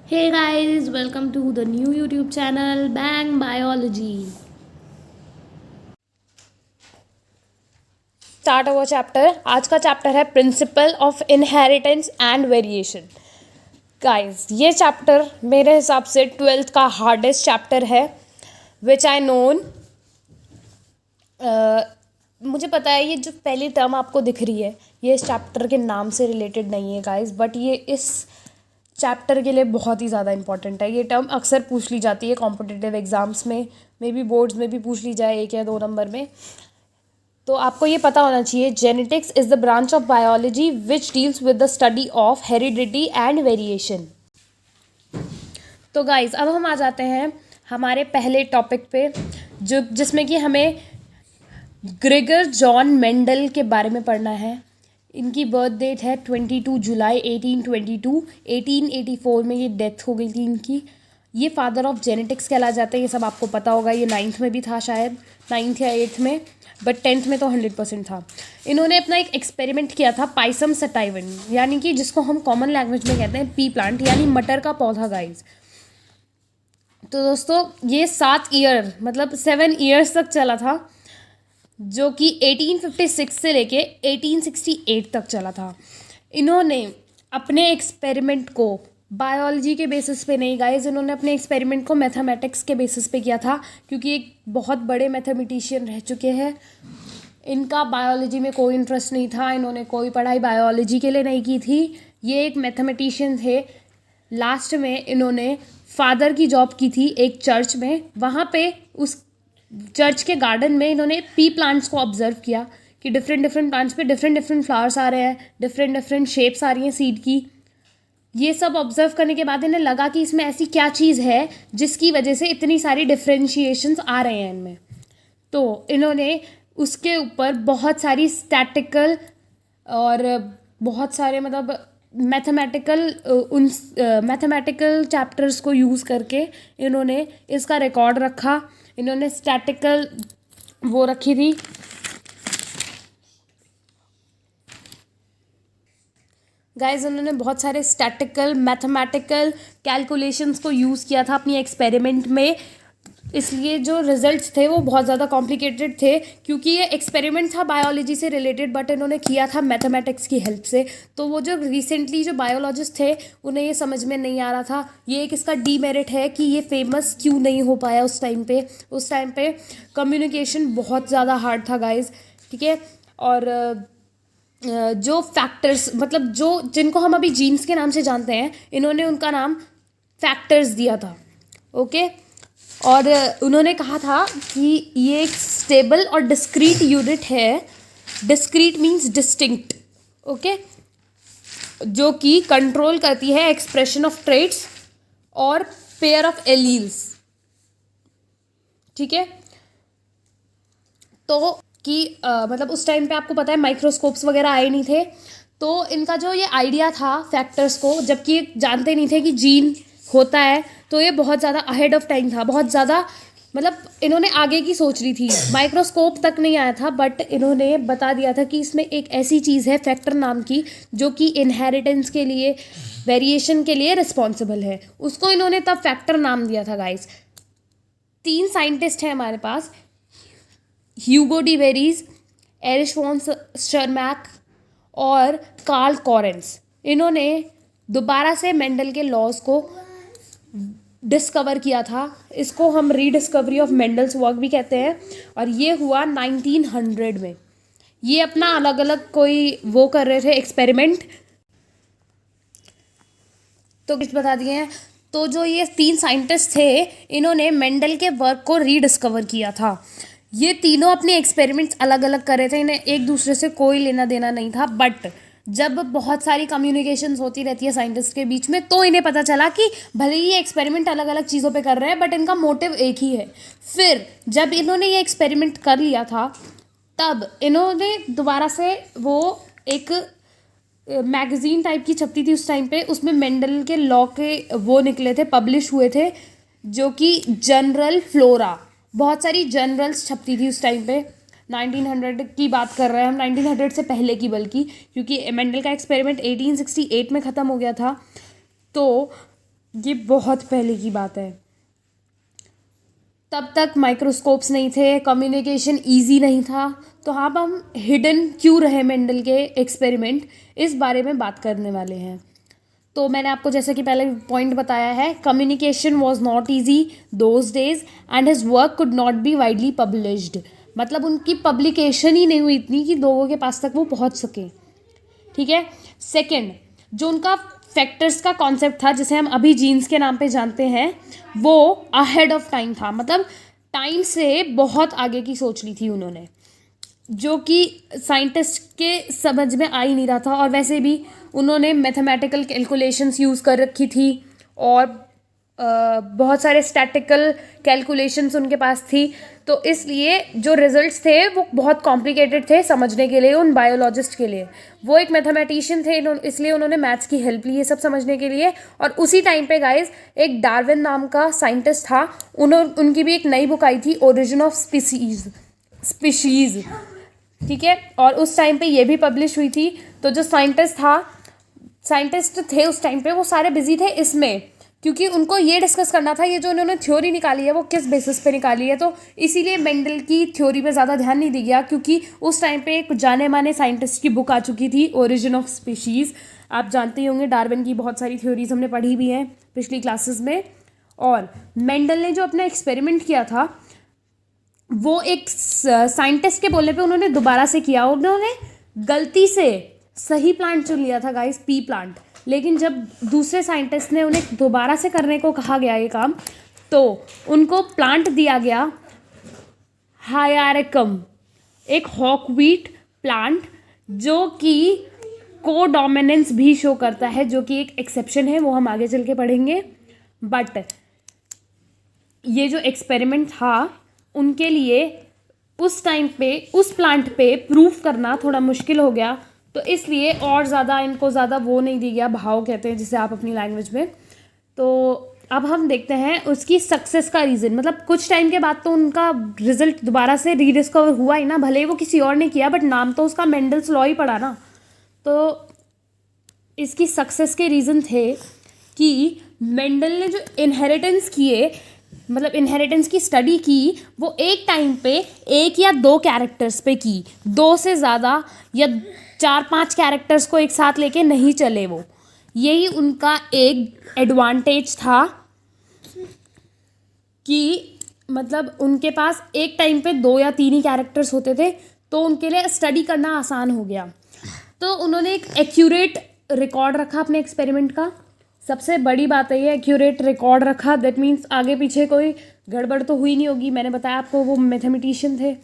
Hey guys, welcome to the new YouTube channel Bang Biology. Start our chapter. आज का chapter है principle of inheritance and variation. Guys, ये chapter मेरे हिसाब से 12th का हार्डेस्ट चैप्टर है विच आई नोन। मुझे पता है ये जो पहली टर्म आपको दिख रही है ये इस चैप्टर के नाम से रिलेटेड नहीं है गाइस, बट ये इस चैप्टर के लिए बहुत ही ज़्यादा इंपॉर्टेंट है। ये टर्म अक्सर पूछ ली जाती है कॉम्पिटिटिव एग्जाम्स में, मे बी बोर्ड्स में भी पूछ ली जाए 1 या 2 नंबर में। तो आपको ये पता होना चाहिए, genetics is the branch of biology which deals with the study of heredity and variation. तो गाइस, अब हम आ जाते हैं हमारे पहले टॉपिक पे, जो जिसमें कि हमें ग्रेगर जॉन मेंडल के बारे में पढ़ना है। इनकी बर्थ डेट है 22 जुलाई 1822। 1884 में ये डेथ हो गई थी इनकी। ये फादर ऑफ जेनेटिक्स कहला जाते हैं, ये सब आपको पता होगा। ये 9th में भी था शायद, 9th या 8th में, बट 10th में तो 100% था। इन्होंने अपना एक एक्सपेरिमेंट किया था पाइसम सटाइवन, यानी कि जिसको हम कॉमन लैंग्वेज में कहते हैं पी प्लांट, यानी मटर का पौधा गाइस। तो दोस्तों ये 7 ईयर्स तक चला था, जो कि 1856 से लेके 1868 तक चला था। इन्होंने अपने एक्सपेरिमेंट को बायोलॉजी के बेसिस पे नहीं गाइस, इन्होंने अपने एक्सपेरिमेंट को मैथमेटिक्स के बेसिस पे किया था, क्योंकि एक बहुत बड़े मैथमेटिशियन रह चुके हैं। इनका बायोलॉजी में कोई इंटरेस्ट नहीं था, इन्होंने कोई पढ़ाई बायोलॉजी के लिए नहीं की थी। ये एक मैथमेटिशियन थे। लास्ट में इन्होंने फादर की जॉब की थी एक चर्च में। वहाँ पे उस चर्च के गार्डन में इन्होंने पी प्लांट्स को ऑब्जर्व किया कि डिफरेंट प्लांट्स पे डिफरेंट फ्लावर्स आ रहे हैं, डिफरेंट शेप्स आ रही हैं सीड की। ये सब ऑब्जर्व करने के बाद इन्हें लगा कि इसमें ऐसी क्या चीज़ है जिसकी वजह से इतनी सारी डिफरेंशिएशंस आ रहे हैं इनमें। तो इन्होंने उसके ऊपर बहुत सारी स्टैटिकल और बहुत सारे मैथमेटिकल चैप्टर्स को यूज़ करके इन्होंने इसका रिकॉर्ड रखा। इन्होंने स्टैटिकल वो रखी थी, गाइस। उन्होंने बहुत सारे स्टैटिकल मैथमेटिकल कैलकुलेशंस को यूज़ किया था अपनी एक्सपेरिमेंट में, इसलिए जो रिजल्ट्स थे वो बहुत ज़्यादा कॉम्प्लिकेटेड थे, क्योंकि ये एक्सपेरिमेंट था बायोलॉजी से रिलेटेड, बट इन्होंने किया था मैथमेटिक्स की हेल्प से। तो वो जो रिसेंटली जो बायोलॉजिस्ट थे उन्हें ये समझ में नहीं आ रहा था। ये एक इसका डीमेरिट है कि ये फेमस क्यों नहीं हो पाया उस टाइम पे कम्युनिकेशन बहुत ज़्यादा हार्ड था गाइज, ठीक है। और जो फैक्टर्स, मतलब जो जिनको हम अभी जीन्स के नाम से जानते हैं, इन्होंने उनका नाम फैक्टर्स दिया था, ओके। और उन्होंने कहा था कि ये एक स्टेबल और डिस्क्रीट यूनिट है। डिस्क्रीट मीन्स डिस्टिंक्ट, ओके, जो कि कंट्रोल करती है एक्सप्रेशन ऑफ ट्रेट्स और पेयर ऑफ एलील्स, ठीक है। तो कि मतलब उस टाइम पे आपको पता है माइक्रोस्कोप्स वगैरह आए नहीं थे, तो इनका जो ये आइडिया था फैक्टर्स को, जबकि जानते नहीं थे कि जीन होता है, तो ये बहुत ज़्यादा अहेड ऑफ टाइम था, बहुत ज़्यादा, मतलब इन्होंने आगे की सोच रही थी। माइक्रोस्कोप तक नहीं आया था, बट इन्होंने बता दिया था कि इसमें एक ऐसी चीज़ है फैक्टर नाम की, जो कि इनहेरिटेंस के लिए, वेरिएशन के लिए रिस्पॉन्सिबल है। उसको इन्होंने तब फैक्टर नाम दिया था गाइस। 3 साइंटिस्ट हैं हमारे पास, Hugo de varies, Irish von शर्मैक और कार्ल कॉरेंस। इन्होंने दोबारा से मेंडल के लॉज को डिस्कवर किया था। इसको हम रीडिस्कवरी ऑफ मेंडल्स वर्क भी कहते हैं, और ये हुआ 1900 में। ये अपना अलग अलग कोई वो कर रहे थे एक्सपेरिमेंट, तो कुछ बता दिए हैं। तो जो ये 3 साइंटिस्ट थे, इन्होंने मेंडल के वर्क को रीडिस्कवर किया था। ये तीनों अपने एक्सपेरिमेंट्स अलग अलग कर रहे थे, इन्हें एक दूसरे से कोई लेना देना नहीं था, बट जब बहुत सारी कम्युनिकेशंस होती रहती है साइंटिस्ट के बीच में, तो इन्हें पता चला कि भले ही ये एक्सपेरिमेंट अलग अलग चीज़ों पे कर रहे हैं, बट इनका मोटिव एक ही है। फिर जब इन्होंने ये एक्सपेरिमेंट कर लिया था, तब इन्होंने दोबारा से वो एक मैगज़ीन टाइप की छपती थी उस टाइम पे, उसमें मेंडल के लॉ के वो निकले थे, पब्लिश हुए थे, जो कि जनरल फ्लोरा, बहुत सारी जर्नल्स छपती थी उस टाइम पे। 1900 की बात कर रहे हैं हम, 1900 से पहले की, बल्कि क्योंकि मेंडल का एक्सपेरिमेंट 1868 में ख़त्म हो गया था। तो ये बहुत पहले की बात है। तब तक माइक्रोस्कोप्स नहीं थे, कम्युनिकेशन इजी नहीं था। तो हाँ, अब हम हिडन क्यों रहे मेंडल के एक्सपेरिमेंट, इस बारे में बात करने वाले हैं। तो मैंने आपको जैसे कि पहले पॉइंट बताया है, communication was not easy those days and his work could not be widely published. मतलब उनकी पब्लिकेशन ही नहीं हुई इतनी कि लोगों के पास तक वो पहुंच सके। ठीक है। सेकंड, जो उनका फैक्टर्स का कॉन्सेप्ट था, जिसे हम अभी जीन्स के नाम पे जानते हैं, वो अहेड ऑफ टाइम था। मतलब टाइम से बहुत आगे की सोच ली थी उन्होंने, जो कि साइंटिस्ट के समझ में आ ही नहीं रहा था। और वैसे भी उन्होंने मैथमेटिकल कैलकुलेशंस यूज़ कर रखी थी और बहुत सारे स्टैटिकल कैलकुलेशंस उनके पास थी। तो इसलिए जो रिजल्ट्स थे वो बहुत कॉम्प्लिकेटेड थे समझने के लिए उन बायोलॉजिस्ट के लिए। वो एक मैथमेटिशियन थे, इसलिए उन्होंने मैथ्स की हेल्प ली ये सब समझने के लिए। और उसी टाइम पे गाइस एक डार्विन नाम का साइंटिस्ट था, उनकी भी एक नई बुक आई थी, ओरिजिन ऑफ स्पीशीज़। ठीक है। और उस टाइम पे ये भी पब्लिश हुई थी। तो जो साइंटिस्ट थे उस टाइम पे, वो सारे बिजी थे इसमें, क्योंकि उनको ये डिस्कस करना था ये जो उन्होंने थ्योरी निकाली है वो किस बेसिस पे निकाली है। तो इसीलिए मेंडल की थ्योरी पे ज़्यादा ध्यान नहीं दिया गया, क्योंकि उस टाइम पे एक जाने माने साइंटिस्ट की बुक आ चुकी थी, ओरिजिन ऑफ स्पीशीज़। आप जानते ही होंगे, डार्विन की बहुत सारी थ्योरीज हमने पढ़ी भी हैं पिछली क्लासेस में। और मेंडल ने जो अपना एक्सपेरिमेंट किया था वो एक साइंटिस्ट के बोलने पे उन्होंने दोबारा से किया। उन्होंने गलती से सही प्लांट चुन लिया था गाइस, पी प्लांट। लेकिन जब दूसरे साइंटिस्ट ने उन्हें दोबारा से करने को कहा गया ये काम, तो उनको प्लांट दिया गया हायरकम, एक हॉकवीट प्लांट, जो कि कोडोमिनेंस भी शो करता है, जो कि एक एक्सेप्शन है, वो हम आगे चल के पढ़ेंगे। बट ये जो एक्सपेरिमेंट था उनके लिए उस टाइम पे उस प्लांट पे प्रूफ करना थोड़ा मुश्किल हो गया। तो इसलिए और ज़्यादा इनको ज़्यादा वो नहीं दिया गया, भाव कहते हैं जिसे आप अपनी लैंग्वेज में। तो अब हम देखते हैं उसकी सक्सेस का रीज़न। मतलब कुछ टाइम के बाद तो उनका रिजल्ट दोबारा से रीडिस्कवर हुआ ही ना, भले ही वो किसी और ने किया, बट नाम तो उसका मेंडल्स लॉ ही पड़ा ना। तो इसकी सक्सेस के रीज़न थे कि मेंडल ने जो इनहेरिटेंस किए, मतलब इनहेरिटेंस की स्टडी की, वो एक टाइम पे एक या दो कैरेक्टर्स पे की, दो से ज़्यादा या 4-5 कैरेक्टर्स को एक साथ लेके नहीं चले वो। यही उनका एक एडवांटेज था कि मतलब उनके पास एक टाइम पे 2 या 3 ही कैरेक्टर्स होते थे, तो उनके लिए स्टडी करना आसान हो गया। तो उन्होंने एक एक्यूरेट रिकॉर्ड रखा अपने एक्सपेरिमेंट का। सबसे बड़ी बात है ये, एक्यूरेट रिकॉर्ड रखा, दैट मीन्स आगे पीछे कोई गड़बड़ तो हुई नहीं होगी। मैंने बताया आपको वो मैथमेटिशियन थे।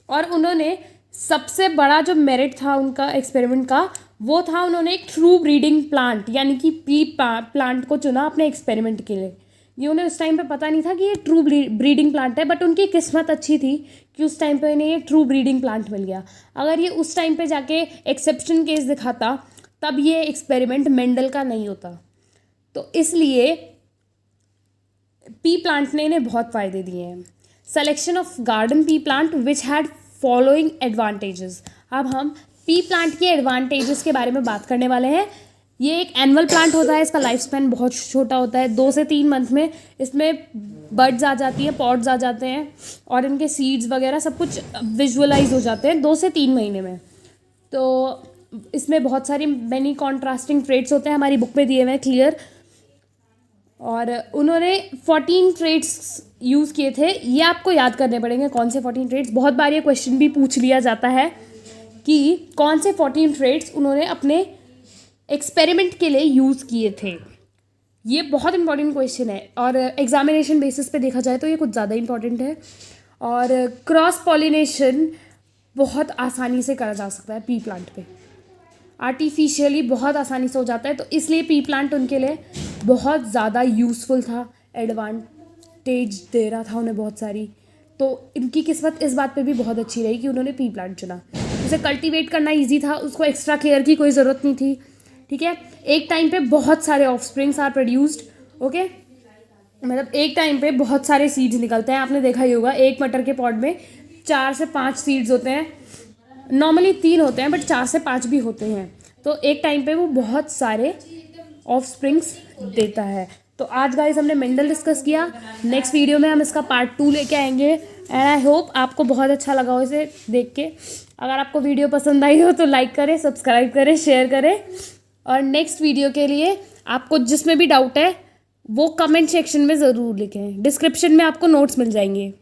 और उन्होंने सबसे बड़ा जो मेरिट था उनका एक्सपेरिमेंट का, वो था उन्होंने एक ट्रू ब्रीडिंग प्लांट यानी कि पी प्लांट को चुना अपने एक्सपेरिमेंट के लिए। ये उन्हें उस टाइम पे पता नहीं था कि ये ट्रू ब्रीडिंग प्लांट है, बट उनकी किस्मत अच्छी थी कि उस टाइम पे इन्हें ये ट्रू ब्रीडिंग प्लांट मिल गया। अगर ये उस टाइम पे जाके एक्सेप्शन केस दिखाता, तब ये एक्सपेरिमेंट मेंडल का नहीं होता। तो इसलिए पी प्लांट ने इन्हें बहुत फ़ायदे दिए हैं। Selection of garden pea plant which had following advantages. अब हम पी प्लांट के एडवांटेजेस के बारे में बात करने वाले हैं। ये एक एनुअल प्लांट होता है, इसका लाइफ स्पैन बहुत छोटा होता है, 2 से 3 मंथ में इसमें बर्ड्स आ जाती हैं, पॉड्स आ जाते हैं, और इनके सीड्स वगैरह सब कुछ विजुअलाइज हो जाते हैं 2 से 3 महीने में। तो इसमें बहुत सारी मैनी कॉन्ट्रास्टिंग ट्रेट्स होते हैं, हमारी बुक में दिए हुए हैं क्लियर। और उन्होंने 14 ट्रेट्स यूज़ किए थे। ये आपको याद करने पड़ेंगे कौन से 14 ट्रेट्स। बहुत बार ये क्वेश्चन भी पूछ लिया जाता है कि कौन से 14 ट्रेट्स उन्होंने अपने एक्सपेरिमेंट के लिए यूज़ किए थे। ये बहुत इंपॉर्टेंट क्वेश्चन है, और एग्जामिनेशन बेसिस पे देखा जाए तो ये कुछ ज़्यादा इंपॉर्टेंट है। और क्रॉस पॉलिनेशन बहुत आसानी से करा जा सकता है पी प्लांट पे, आर्टिफिशियली बहुत आसानी से हो जाता है। तो इसलिए पी प्लांट उनके लिए बहुत ज़्यादा यूज़फुल था, एडवांटेज दे रहा था उन्हें बहुत सारी। तो इनकी किस्मत इस बात पे भी बहुत अच्छी रही कि उन्होंने पी प्लांट चुना। उसे कल्टीवेट करना इजी था, उसको एक्स्ट्रा केयर की कोई ज़रूरत नहीं थी। ठीक है। एक टाइम पे बहुत सारे ऑफस्प्रिंग्स आर प्रोड्यूस्ड। ओके, मतलब एक टाइम पे बहुत सारे सीड्स निकलते हैं। आपने देखा ही होगा, एक मटर के पॉट में 4 से 5 सीड्स होते हैं। नॉर्मली 3 होते हैं, बट 4 से 5 भी होते हैं। तो एक टाइम पे वो बहुत सारे ऑफ स्प्रिंग्स देता है। तो आज गाइस हमने मेंडल डिस्कस किया। नेक्स्ट वीडियो में हम इसका पार्ट 2 लेके आएंगे एंड आई होप आपको बहुत अच्छा लगा हो इसे देख के। अगर आपको वीडियो पसंद आई हो तो लाइक करें, सब्सक्राइब करें, शेयर करें और नेक्स्ट वीडियो के लिए आपको जिसमें भी डाउट है वो कमेंट सेक्शन में ज़रूर लिखें। डिस्क्रिप्शन में आपको नोट्स मिल जाएंगे।